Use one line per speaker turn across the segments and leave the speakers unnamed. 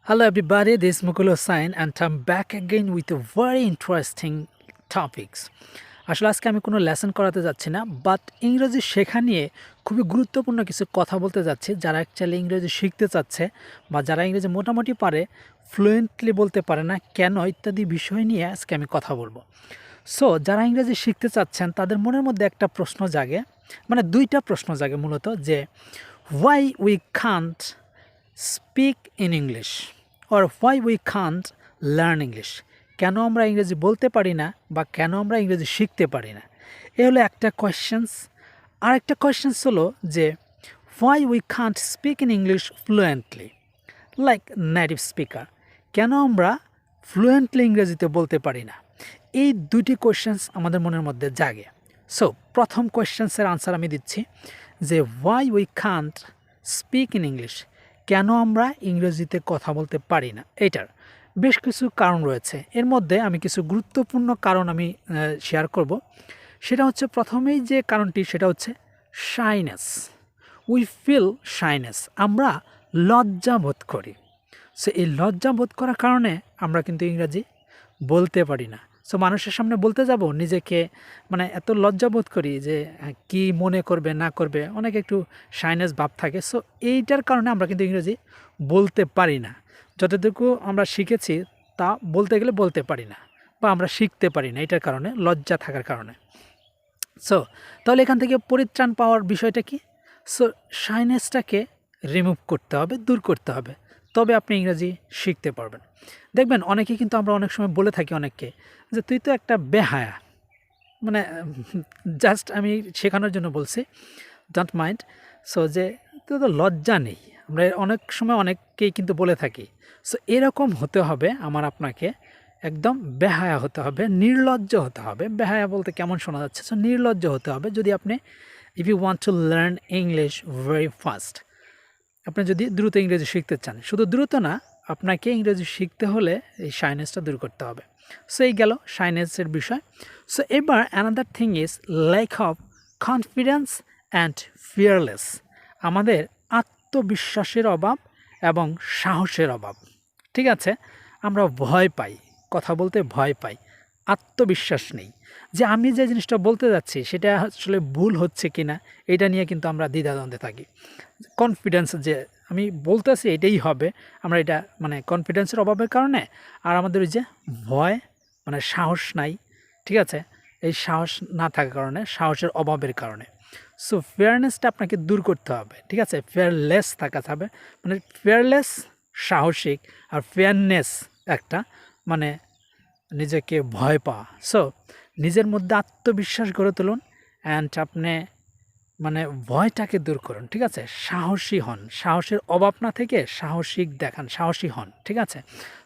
Hello everybody, this is Mukul-Ell and I'm back again with a very interesting topics. আসলে আজকে আমি কোনো lesson করাতে যাচ্ছি না, বাট ইংরেজি শেখা নিয়ে খুবই গুরুত্বপূর্ণ কিছু কথা বলতে যাচ্ছি। যারা অ্যাকচুয়ালি ইংরেজি শিখতে চাচ্ছে বা যারা ইংরেজি মোটামুটি পারে, ফ্লুয়েন্টলি বলতে পারে না কেন, ইত্যাদি বিষয় নিয়ে আজকে আমি কথা বলবো। সো যারা ইংরেজি শিখতে চাচ্ছেন তাদের মনের মধ্যে একটা প্রশ্ন জাগে, মানে দুইটা প্রশ্ন জাগে মূলত, যে why we can't speak in English or why we can't learn English, কেন আমরা ইংরেজি বলতে পারি না বা কেন আমরা ইংরেজি শিখতে পারি না। এ হলো একটা কোয়েশ্চেন্স। আর একটা কোয়েশ্চেন্স হলো যে why we can't speak in English fluently like native speaker, কেন আমরা ফ্লুয়েন্টলি ইংরেজিতে বলতে পারি না। এই দুটি কোয়েশ্চেন্স আমাদের মনের মধ্যে জাগে। সো প্রথম কোয়েশ্চেন্সের আনসার আমি দিচ্ছি যে why we can't speak in English, কেন আমরা ইংরেজিতে কথা বলতে পারি না। এটার বেশ কিছু কারণ রয়েছে। এর মধ্যে আমি কিছু গুরুত্বপূর্ণ কারণ আমি শেয়ার করব। সেটা হচ্ছে, প্রথমেই যে কারণটি সেটা হচ্ছে শাইনেস। উই ফিল শাইনেস, আমরা লজ্জা বোধ করি। সো এই লজ্জা বোধ করার কারণে আমরা কিন্তু ইংরাজি বলতে পারি না। সো মানুষের সামনে বলতে যাব নিজেকে, মানে এত লজ্জা বোধ করি যে কি মনে করবে না করবে, অনেক একটু শাইনেস ভাব থাকে। সো এইটার কারণে আমরা কিন্তু ইংরেজি বলতে পারি না। যতটুকু আমরা শিখেছি তা বলতে গেলে বলতে পারি না বা আমরা শিখতে পারি না, এটার কারণে, লজ্জা থাকার কারণে। সো তাহলে এখান থেকে পরিত্রাণ পাওয়ার বিষয়টা কি? সো শাইনেসটাকে রিমুভ করতে হবে, দূর করতে হবে, তবে আপনি ইংরেজি শিখতে পারবেন। দেখবেন অনেকে কিন্তু আমরা অনেক সময় বলে থাকি অনেককে যে তুই তো একটা বেহায়া, মানে জাস্ট আমি শেখানোর জন্য বলছি, ডোন্ট মাইন্ড। সো যে তুই তো লজ্জা নেই, আমরা অনেক সময় অনেককেই কিন্তু বলে থাকি। সো এরকম হতে হবে আমার আপনাকে, একদম বেহায়া হতে হবে, নির্লজ্জ হতে হবে। বেহায়া বলতে কেমন শোনা যাচ্ছে? সো নির্লজ্জ হতে হবে যদি আপনি, if you want to learn English very fast, আপনি যদি দ্রুত ইংরেজি শিখতে চান। শুধু দ্রুত না, আপনাকে ইংরেজি শিখতে হলে এই শাইনেসটা দূর করতে হবে। সো এই গেল শাইনেসের বিষয়। সো এবার another thing is lack of confidence and fearless, আমাদের আত্মবিশ্বাসের অভাব এবং সাহসের অভাব। ঠিক আছে, আমরা ভয় পাই, কথা বলতে ভয় পাই, আত্মবিশ্বাস নেই যে আমি যে জিনিসটা বলতে যাচ্ছি সেটা আসলে ভুল হচ্ছে কি না, এটা নিয়ে কিন্তু আমরা দ্বিধাদ্বন্দ্বে থাকি। কনফিডেন্স যে আমি বলতেছি এটাই হবে, আমরা এটা মানে কনফিডেন্সের অভাবের কারণে, আর আমাদের ওই যে ভয়, মানে সাহস নাই। ঠিক আছে, এই সাহস না থাকার কারণে, সাহসের অভাবের কারণে। সো ফেয়ারনেসটা আপনাকে দূর করতে হবে। ঠিক আছে, ফেয়ারলেস থাকাতে হবে, মানে ফেয়ারলেস সাহসিক, আর ফেয়ারনেস একটা মানে নিজেকে ভয় পাওয়া। সো নিজের মধ্যে আত্মবিশ্বাস গড়ে তুলুন অ্যান্ড আপনি মানে ভয়টাকে দূর করুন। ঠিক আছে, সাহসী হন, সাহসের অভাব না থেকে সাহসিক দেখান, সাহসী হন। ঠিক আছে,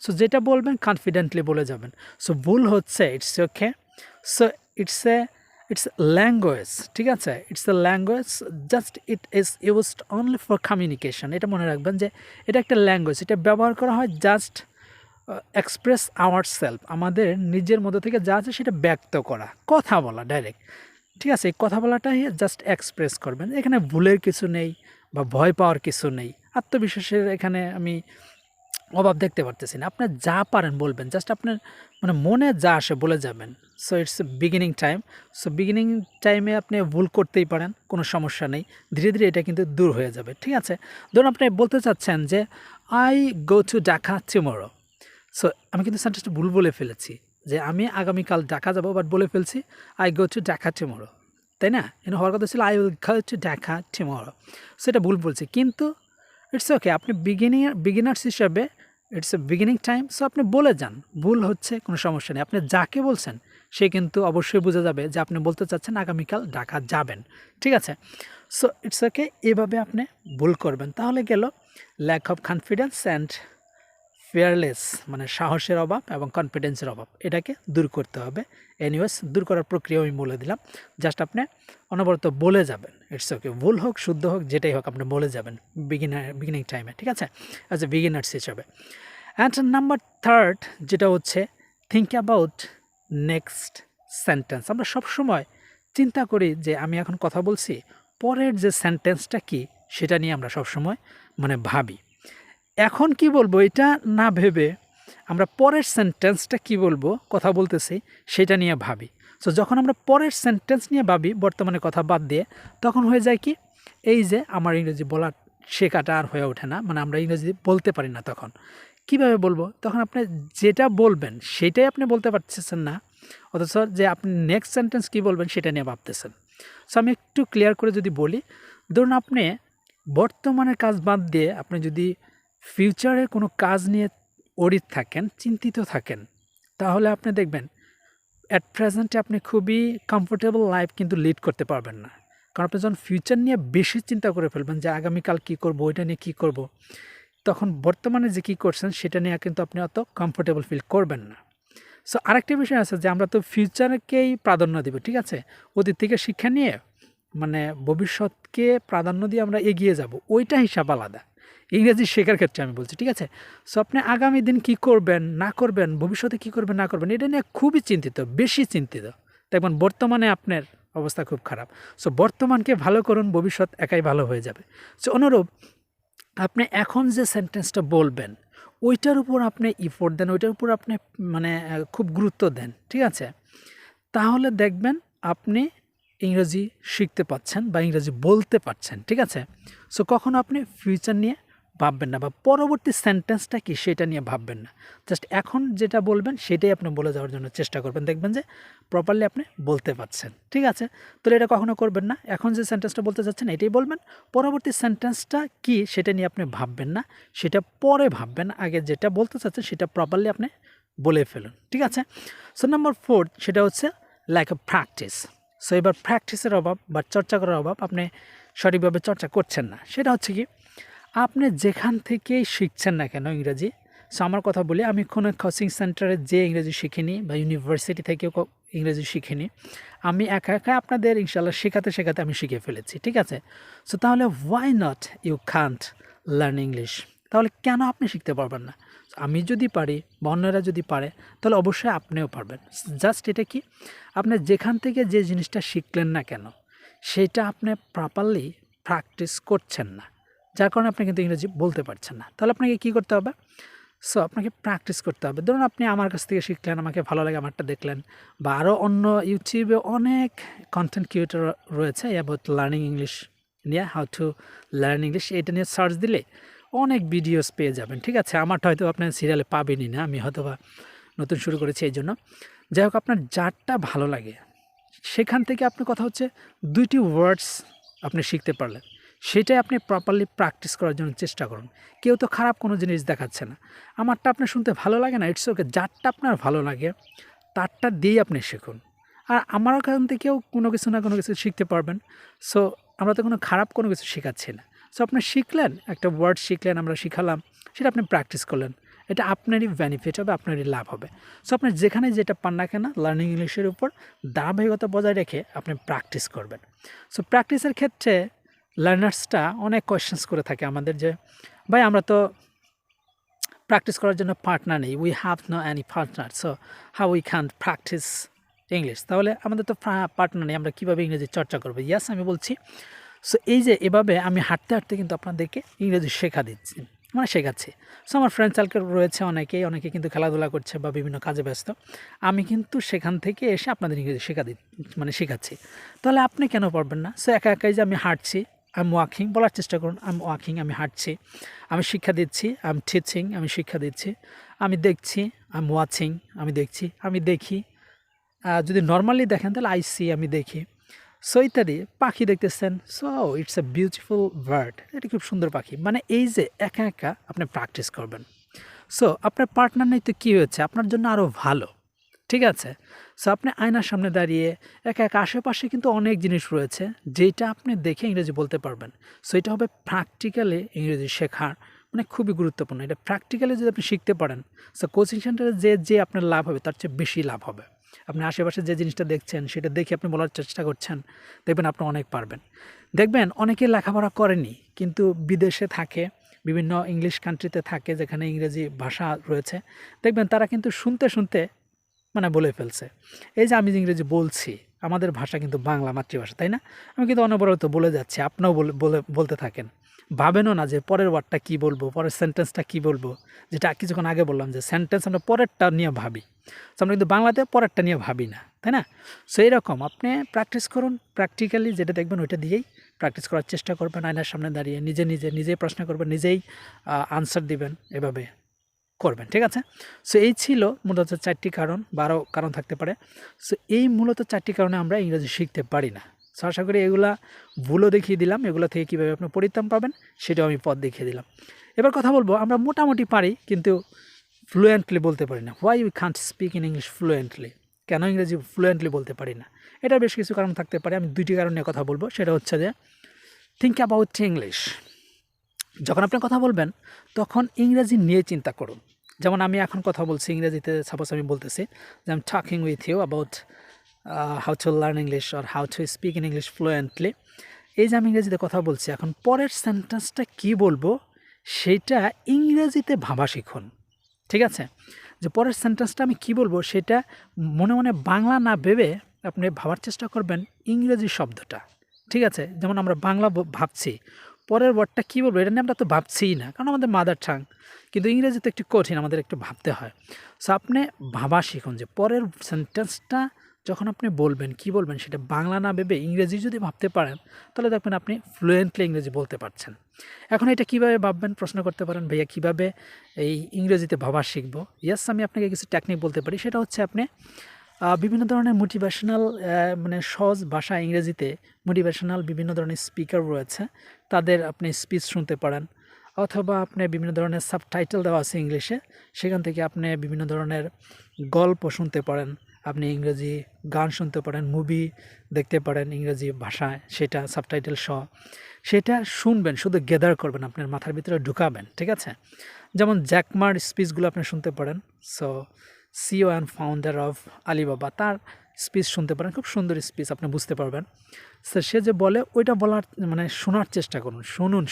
সো যেটা বলবেন কনফিডেন্টলি বলে যাবেন। সো ভুল হচ্ছে, it's okay. So it's language. ঠিক আছে, it's a language, just it is used only for communication. এটা মনে রাখবেন যে এটা একটা ল্যাঙ্গুয়েজ, এটা ব্যবহার করা হয় জাস্ট এক্সপ্রেস আওয়ার সেলফ, আমাদের নিজের মধ্যে থেকে যা আছে সেটা ব্যক্ত করা, কথা বলা ডাইরেক্ট। ঠিক আছে, এই কথা বলাটাই জাস্ট এক্সপ্রেস করবেন, এখানে ভুলের কিছু নেই বা ভয় পাওয়ার কিছু নেই, আত্মবিশ্বাসের এখানে আমি অভাব দেখতে পারতেছি না। আপনি যা পারেন বলবেন, জাস্ট আপনার মানে মনে যা আসে বলে যাবেন। So it's beginning time. So beginning টাইমে আপনি ভুল করতেই পারেন, কোনো সমস্যা নেই, ধীরে ধীরে এটা কিন্তু দূর হয়ে যাবে। ঠিক আছে, ধরুন আপনি বলতে চাচ্ছেন যে I go to Dhaka tomorrow. So আমি কিন্তু সেন্টেন্সটা ভুল বলে ফেলেছি, যে আমি আগামীকাল ঢাকা যাবো, বাট বলে ফেলছি I go to Dhaka tomorrow, তাই না? কিন্তু হওয়ার কথা ছিল I will go to Dhaka tomorrow. সেটা ভুল বলছি, কিন্তু ইটস ওকে, আপনি বিগিনার্স হিসাবে it's a beginning time. So আপনি বলে যান, ভুল হচ্ছে কোনো সমস্যা নেই। আপনি যাকে বলছেন সে কিন্তু অবশ্যই বুঝে যাবে যে আপনি বলতে চাচ্ছেন আগামীকাল ঢাকা যাবেন। ঠিক আছে, সো ইটস ওকে, এভাবে আপনি ভুল করবেন। তাহলে গেল lack of confidence and fearless, মানে সাহসের অভাব এবং কনফিডেন্সের অভাব, এটাকে দূর করতে হবে। এনিওয়েজ, দূর করার প্রক্রিয়া আমি বলে দিলাম, জাস্ট আপনি অনবরত বলে যাবেন। ইটস ওকে, ভুল হোক শুদ্ধ হোক যেটাই হোক আপনি বলে যাবেন বিগিনিং টাইমে। ঠিক আছে, অ্যাজ এ বিগিনার্স হিসাবে। অ্যান্ড নাম্বার থার্ড যেটা হচ্ছে থিঙ্ক অ্যাবাউট নেক্সট সেন্টেন্স। আমরা সবসময় চিন্তা করি যে আমি এখন কথা বলছি, পরের যে সেন্টেন্সটা কি সেটা নিয়ে আমরা সবসময় মানে ভাবি। এখন কি বলবো এটা না ভেবে আমরা পরের সেন্টেন্সটা কি বলবো কথা বলতেছি সেটা নিয়ে ভাবি। সো যখন আমরা পরের সেন্টেন্স নিয়ে ভাবি বর্তমানে কথা বাদ দিয়ে, তখন হয়ে যায় কি এই যে আমার ইংরেজি বলার শেখাটা আর হয়ে ওঠে না, মানে আমরা ইংরেজি বলতে পারি না। তখন কিভাবে বলবো? তখন আপনি যেটা বলবেন সেটাই আপনি বলতে পারতেছেন না, অথচ যে আপনি নেক্সট সেন্টেন্স কী বলবেন সেটা নিয়ে ভাবতেছেন। সো আমি একটু ক্লিয়ার করে যদি বলি, ধরুন আপনি বর্তমানের কাজ বাদ দিয়ে আপনি যদি ফিউচারের কোনো কাজ নিয়ে অডিট থাকেন, চিন্তিত থাকেন, তাহলে আপনি দেখবেন অ্যাট প্রেজেন্টে আপনি খুবই কমফোর্টেবল লাইফ কিন্তু লিড করতে পারবেন না। কারণ আপনি যখন ফিউচার নিয়ে বেশি চিন্তা করে ফেলবেন যে আগামীকাল কী করবো, ওইটা নিয়ে কী করবো, তখন বর্তমানে যে কী করছেন সেটা নিয়ে কিন্তু আপনি অত কমফোর্টেবল ফিল করবেন না। সো আরেকটা বিষয় আছে যে আমরা তো ফিউচারকেই প্রাধান্য দেব, ঠিক আছে? অতীত থেকে শিক্ষা নিয়ে মানে ভবিষ্যৎকে প্রাধান্য দিয়ে আমরা এগিয়ে যাব, ওইটা হিসাব আলাদা। ইংরেজি শেখার ক্ষেত্রে আমি বলছি, ঠিক আছে? সো আপনি আগামী দিন কী করবেন না করবেন, ভবিষ্যতে কী করবেন না করবেন, এটা নিয়ে খুবই চিন্তিত, বেশি চিন্তিত। দেখবেন বর্তমানে আপনার অবস্থা খুব খারাপ। সো বর্তমানকে ভালো করুন, ভবিষ্যৎ একাই ভালো হয়ে যাবে। সো অনুরূপ আপনি এখন যে সেন্টেন্সটা বলবেন ওইটার উপর আপনি ইফোর্ট দেন, ওইটার উপর আপনি মানে খুব গুরুত্ব দেন, ঠিক আছে? তাহলে দেখবেন আপনি ইংরেজি শিখতে পাচ্ছেন বা ইংরেজি বলতে পারছেন, ঠিক আছে? সো কখনো আপনি ফিউচার নিয়ে ভাববেন না বা পরবর্তী সেন্টেন্সটা কি সেটা নিয়ে ভাববেন না। জাস্ট এখন যেটা বলবেন সেটাই আপনি বলে যাওয়ার জন্য চেষ্টা করবেন, দেখবেন যে প্রপারলি আপনি বলতে পারছেন, ঠিক আছে? তো এটা কখনো করবেন না। এখন যে সেন্টেন্সটা বলতে চাচ্ছেন এটাই বলবেন, পরবর্তী সেন্টেন্সটা কি সেটা নিয়ে আপনি ভাববেন না, সেটা পরে ভাববেন। আগে যেটা বলতে চাচ্ছেন সেটা প্রপারলি আপনি বলে ফেলুন, ঠিক আছে? সো নাম্বার 4 সেটা হচ্ছে লাইক আ প্র্যাকটিস। সো এবার প্র্যাকটিসের অভাব বা চর্চা করার অভাব, আপনি সঠিকভাবে চর্চা করছেন না। সেটা হচ্ছে কি, আপনি যেখান থেকেই শিখছেন না কেন ইংরেজি, সো আমার কথা বলি, আমি কোনো কোচিং সেন্টারে যে ইংরেজি শিখিনি বা ইউনিভার্সিটি থেকেও ইংরেজি শিখিনি, আমি একা একা আপনাদের ইনশাল্লাহ শেখাতে শেখাতে আমি শিখে ফেলেছি, ঠিক আছে? সো তাহলে why not you can't learn English? তাহলে কেন আপনি শিখতে পারবেন না? আমি যদি পারি বা অন্যরা যদি পারে তাহলে অবশ্যই আপনিও পারবেন। জাস্ট এটা কি, আপনি যেখান থেকে যে জিনিসটা শিখলেন না কেন সেটা আপনি প্রপারলি প্র্যাকটিস করছেন না, যার কারণে আপনি কিন্তু ইংরেজি বলতে পারছেন না। তাহলে আপনাকে কী করতে হবে? সো আপনাকে প্র্যাকটিস করতে হবে। ধরুন আপনি আমার কাছ থেকে শিখলেন, আমাকে ভালো লাগে, আমারটা দেখলেন, বা আরও অন্য ইউটিউবে অনেক কন্টেন্ট ক্রিয়েটর রয়েছে অ্যাবাউট লার্নিং ইংলিশ নিয়ে, হাউ টু লার্ন ইংলিশ, এটা নিয়ে সার্চ দিলে অনেক ভিডিওস পেয়ে যাবেন, ঠিক আছে? আমারটা হয়তো আপনার সিরিয়ালে পাবেনই না, আমি হয়তো বা নতুন শুরু করেছি এই জন্য। যাই হোক, আপনার যারটা ভালো লাগে সেখান থেকে আপনি কথা হচ্ছে 2টি ওয়ার্ডস আপনি শিখতে পারলেন, সেটাই আপনি প্রপারলি প্র্যাকটিস করার জন্য চেষ্টা করুন। কেউ তো খারাপ কোনো জিনিস দেখাচ্ছে না, আমারটা আপনার শুনতে ভালো লাগে না, ইটস ওকে, যারটা আপনার ভালো লাগে তারটা দিয়েই আপনি শিখুন। আর আমার কাছ থেকেও কোনো কিছু না কোনো কিছু শিখতে পারবেন। সো আমরা তো কোনো খারাপ কোনো কিছু শেখাচ্ছি না। সো আপনি শিখলেন, একটা ওয়ার্ড শিখলেন, আমরা শিখালাম, সেটা আপনি প্র্যাকটিস করলেন, এটা আপনারই বেনিফিট হবে, আপনারই লাভ হবে। সো আপনি যেখানে যেটা পান না কেন লার্নিং ইংলিশের উপর ধারাবাহিকতা বজায় রেখে আপনি প্র্যাকটিস করবেন। সো প্র্যাকটিসের ক্ষেত্রে লার্নার্সটা অনেক কোয়েশ্চেন্স করে থাকে আমাদের যে, ভাই আমরা তো প্র্যাকটিস করার জন্য পার্টনার নেই, we have no any partner, so how we can practice English? তাহলে আমাদের তো পার্টনার নেই, আমরা কীভাবে ইংরেজি চর্চা করবো? ইয়াস, আমি বলছি। সো এই যে এভাবে আমি হাঁটতে হাঁটতে কিন্তু আপনাদেরকে ইংরেজি শেখাচ্ছি। সো আমার ফ্রেন্ড সার্কেল রয়েছে অনেকে কিন্তু খেলাধুলা করছে বা বিভিন্ন কাজে ব্যস্ত, আমি কিন্তু সেখান থেকে এসে আপনাদের ইংরেজি শেখাচ্ছি। তাহলে আপনি কেন পারবেন না? সো একা একাই যে আমি হাঁটছি, আই এম ওয়াকিং, বলার চেষ্টা করুন, আই এম ওয়াকিং, আমি হাঁটছি, আমি শিক্ষা দিচ্ছি, আই এম টিচিং, আমি শিক্ষা দিচ্ছি, আমি দেখছি, আই এম ওয়াচিং, আমি দেখছি, আমি দেখি, যদি নর্মালি দেখেন তাহলে আই সি, আমি দেখি। সো ইত্যাদি। পাখি দেখতেছেন, so it's a beautiful bird, এটা খুব সুন্দর পাখি। মানে এই যে একা একা আপনি প্র্যাকটিস করবেন। সো আপনার পার্টনার নেই তো কী হয়েছে, আপনার জন্য আরও ভালো, ঠিক আছে? সো আপনি আয়নার সামনে দাঁড়িয়ে একা একা, আশেপাশে কিন্তু অনেক জিনিস রয়েছে যেটা আপনি দেখে ইংরেজি বলতে পারবেন। সো এটা হবে প্র্যাকটিক্যালি ইংরেজি শেখার মানে খুবই গুরুত্বপূর্ণ। এটা প্র্যাকটিক্যালি যদি আপনি শিখতে পারেন, সো কোচিং সেন্টারে যে আপনার লাভ হবে তার চেয়ে বেশি লাভ হবে। আপনি আশেপাশে যে জিনিসটা দেখছেন সেটা দেখে আপনি বলার চেষ্টা করছেন, দেখবেন আপনি অনেক পারবেন। দেখবেন অনেকে লেখাপড়া করেনি কিন্তু বিদেশে থাকে, বিভিন্ন ইংলিশ কান্ট্রিতে থাকে যেখানে ইংরেজি ভাষা রয়েছে, দেখবেন তারা কিন্তু শুনতে শুনতে মানে বলে ফেলছে। এই যে আমি যে ইংরেজি বলছি, আমাদের ভাষা কিন্তু বাংলা মাতৃভাষা, তাই না? আমি কিন্তু অনবরত বলে যাচ্ছি, আপনিও বলতে থাকেন। ভাবেনও না যে পরের ওয়ার্ডটা কী বলবো, পরের সেন্টেন্সটা কী বলবো, যেটা কিছুক্ষণ আগে বললাম যে সেন্টেন্স আমরা পরেরটা নিয়ে ভাবি, সো আমরা কিন্তু বাংলাতে পরেরটা নিয়ে ভাবি না, তাই না? সো এইরকম আপনি প্র্যাকটিস করুন, প্র্যাকটিক্যালি যেটা দেখবেন ওইটা দিয়েই প্র্যাকটিস করার চেষ্টা করবেন, আয়নার সামনে দাঁড়িয়ে নিজেই প্রশ্ন করবেন, নিজেই আনসার দিবেন, এভাবে করবেন, ঠিক আছে? সো এই ছিল মূলত 4টি কারণ, 12 কারণ থাকতে পারে। সো এই মূলত 4টি কারণে আমরা ইংরেজি শিখতে পারি না। সো আশা করি এগুলা ভুলও দেখিয়ে দিলাম, এগুলো থেকে কীভাবে আপনি পরিত্রাণ পাবেন সেটাও আমি পথ দেখিয়ে দিলাম। এবার কথা বলবো, আমরা মোটামুটি পারি কিন্তু ফ্লুয়েন্টলি বলতে পারি না। Why we can't speak in English fluently, কেন ইংরেজি ফ্লুয়েন্টলি বলতে পারি না? এটা বেশ কিছু কারণ থাকতে পারে, আমি 2টি কারণ নিয়ে কথা বলবো। সেটা হচ্ছে যে থিঙ্ক অ্যাবাউট ইংলিশ। যখন আপনি কথা বলবেন তখন ইংরেজি নিয়ে চিন্তা করুন। যেমন আমি এখন কথা বলছি ইংরেজিতে, সাপোজ আমি বলতেছি যে I am talking with you about how to learn English or how to speak in English fluently. এই যে আমি ইংরেজিতে কথা বলছি, এখন পরের সেন্টেন্সটা কী বলবো সেটা ইংরেজিতে ভাবা শিখুন, ঠিক আছে? যে পরের সেন্টেন্সটা আমি কী বলবো সেটা মনে মনে বাংলা না ভেবে আপনি ভাবার চেষ্টা করবেন ইংরেজি শব্দটা, ঠিক আছে? যেমন আমরা বাংলা ভাবছি, পরের ওয়ার্ডটা কী বলবো এটা নিয়ে আমরা তো ভাবছিই না, কারণ আমাদের মাদার টাং, কিন্তু ইংরেজি তো একটু কঠিন, আমাদের একটু ভাবতে হয়। সো আপনি ভাবা শিখুন যে পরের সেন্টেন্সটা যখন আপনি বলবেন, কী বলবেন সেটা বাংলা না ভেবে ইংরেজি যদি ভাবতে পারেন তাহলে দেখবেন আপনি ফ্লুয়েন্টলি ইংরেজি বলতে পারছেন। এখন এটা কীভাবে ভাববেন প্রশ্ন করতে পারেন, ভাইয়া কীভাবে এই ইংরেজিতে ভাবা শিখবো? ইয়েস, আমি আপনাকে কিছু টেকনিক বলতে পারি। সেটা হচ্ছে আপনি বিভিন্ন ধরনের মোটিভেশনাল, মানে সহজ ভাষা ইংরেজিতে মোটিভেশনাল বিভিন্ন ধরনের স্পিকার রয়েছে, তাদের আপনি স্পিচ শুনতে পারেন, অথবা আপনি বিভিন্ন ধরনের সাবটাইটেল দেওয়া আছে ইংলিশে, সেখান থেকে আপনি বিভিন্ন ধরনের গল্প শুনতে পারেন, আপনি ইংরেজি গান শুনতে পারেন, মুভি দেখতে পারেন ইংরেজি ভাষায়, সেটা সাবটাইটেল সহ, সেটা শুনবেন, শুধু গেদার করবেন, আপনার মাথার ভিতরে ঢুকাবেন, ঠিক আছে? যেমন জ্যাকমার স্পিচগুলো আপনি শুনতে পারেন। So CEO and founder of Alibaba, তার স্পিচ শুনতে পারেন, খুব সুন্দর স্পিচ, আপনি বুঝতে পারবেন। সো সে যে বলে ওইটা বলার মানে শোনার চেষ্টা করুন, শুনুন,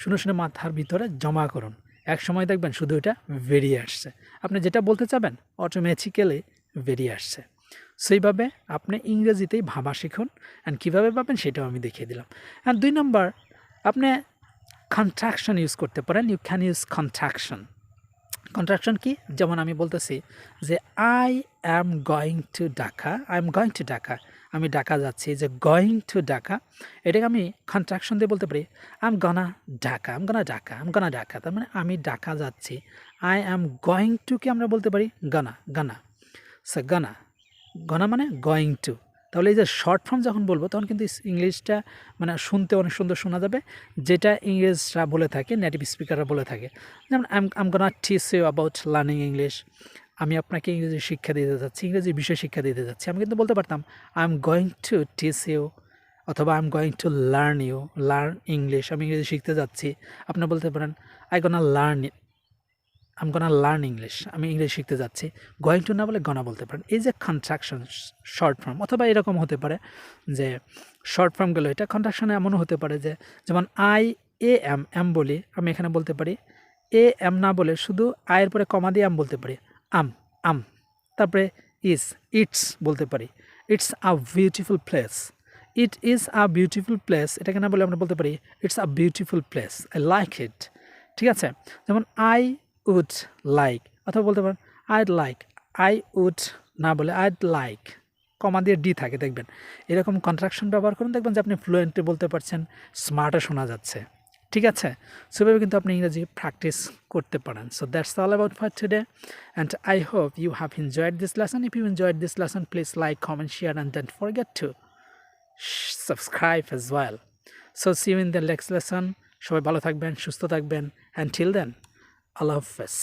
শুনে মাথার ভিতরে জমা করুন, এক সময় দেখবেন শুধু ওইটা বেরিয়ে আসছে, আপনি যেটা বলতে চাবেন অটোমেটিক্যালি বেরিয়ে আসছে। সেইভাবে আপনি ইংরেজিতেই ভাবা শিখুন, অ্যান্ড কীভাবে পাবেন সেটাও আমি দেখিয়ে দিলাম। অ্যান্ড 2 নম্বর, আপনি কন্ট্রাকশন ইউজ করতে পারেন। You can use contraction. Contraction কি? যেমন আমি বলতেছি যে I am going to Dhaka, আমি ঢাকা যাচ্ছি, যে গোয়িং টু ঢাকা, এটাকে আমি কন্ট্রাকশন দিয়ে বলতে পারি আই এম গনা ঢাকা, তার মানে আমি ঢাকা যাচ্ছি। আই অ্যাম গোয়িং টু কি আমরা বলতে পারি গানা, সে গনা মানে গোয়িং টু। তাহলে এই যে শর্ট ফর্ম যখন বলবো তখন কিন্তু ইংলিশটা মানে শুনতে অনেক সুন্দর শোনা যাবে, যেটা ইংরেজরা বলে থাকে, নেটিভ স্পিকাররা বলে থাকে। যেমন I'm gonna teach you about learning English, আমি আপনাকে ইংরেজি শিক্ষা দিতে যাচ্ছি, ইংরেজি বিষয় শিক্ষা দিতে যাচ্ছি। আমি কিন্তু বলতে পারতাম I am going to teach you, অথবা I am going to learn English, আমি ইংরেজি শিখতে যাচ্ছি। আপনারা বলতে পারেন আই গোনা লার্ন ইংলিশ, আমি ইংলিশ শিখতে যাচ্ছি। গোয়িং টু না বলে গনা বলতে পারেন। এই যে কন্ট্রাকশন শর্ট ফর্ম, অথবা এরকম হতে পারে যে শর্ট ফর্মগুলো, এটা কন্ট্রাকশনে এমনও হতে পারে যে যেমন আই এ এম বলি, আমি এখানে বলতে পারি এ এম না বলে শুধু আয়ের পরে কমা দিয়ে বলতে পারি আম। তারপরে ইটস বলতে পারি it's a beautiful place, it is a beautiful place, এটাকে না বলে আমরা বলতে পারি it's a beautiful place, I like it, ঠিক আছে? যেমন আই উড লাইক, অথবা বলতে পারেন আই উড না বলে আইড লাইক, কমা দিয়ে ডি থাকে, দেখবেন এরকম কন্ট্রাকশন ব্যবহার করুন, দেখবেন যে আপনি ফ্লুয়েন্টলি বলতে পারছেন, স্মার্টও শোনা যাচ্ছে, ঠিক আছে? সেভাবে কিন্তু আপনি ইংরেজি প্র্যাকটিস করতে পারেন। So that's all about for today, and I hope you have enjoyed this lesson. If you enjoyed this lesson, please like, comment, share, and don't forget to subscribe as well. So see you in the next lesson. সবাই ভালো থাকবেন, সুস্থ থাকবেন, and till then, Allah Hafiz.